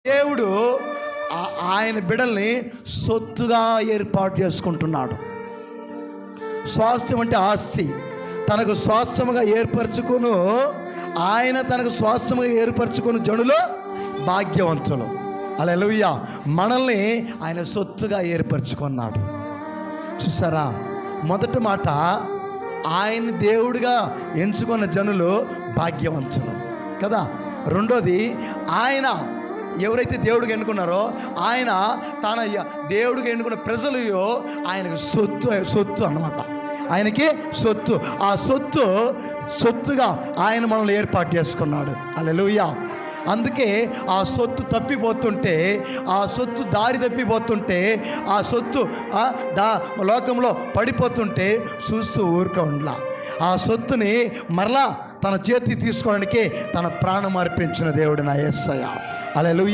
దేవుడు ఆయన బిడ్డల్ని సొత్తుగా ఏర్పాటు చేసుకుంటున్నాడు. స్వాస్థ్యం అంటే ఆస్తి. తనకు స్వాస్థ్యముగా ఏర్పరచుకును ఆయన తనకు స్వాస్థ్యముగా ఏర్పరచుకుని జనులు భాగ్యవంతులు. హల్లెలూయా. మనల్ని ఆయన సొత్తుగా ఏర్పరచుకున్నాడు. చూసారా, మొదటి మాట ఆయన దేవుడిగా ఎంచుకున్న జనులు భాగ్యవంతులు కదా. రెండోది, ఆయన ఎవరైతే దేవుడికి ఎన్నుకున్నారో ఆయన తన దేవుడికి ఎన్నుకున్న ప్రజలు ఆయనకు సొత్తు అన్నమాట. ఆయనకి సొత్తు. ఆ సొత్తుగా ఆయన మనల్ని ఏర్పాటు చేసుకున్నాడు. హల్లెలూయా. అందుకే ఆ సొత్తు తప్పిపోతుంటే, ఆ సొత్తు దారి తప్పిపోతుంటే, ఆ సొత్తు లోకంలో పడిపోతుంటే చూస్తూ ఊరుకోండిలా. ఆ సొత్తుని మరలా తన చేతికి తీసుకోవడానికి తన ప్రాణం అర్పించిన దేవుడు నా యేసయ్య. హల్లెలూయా.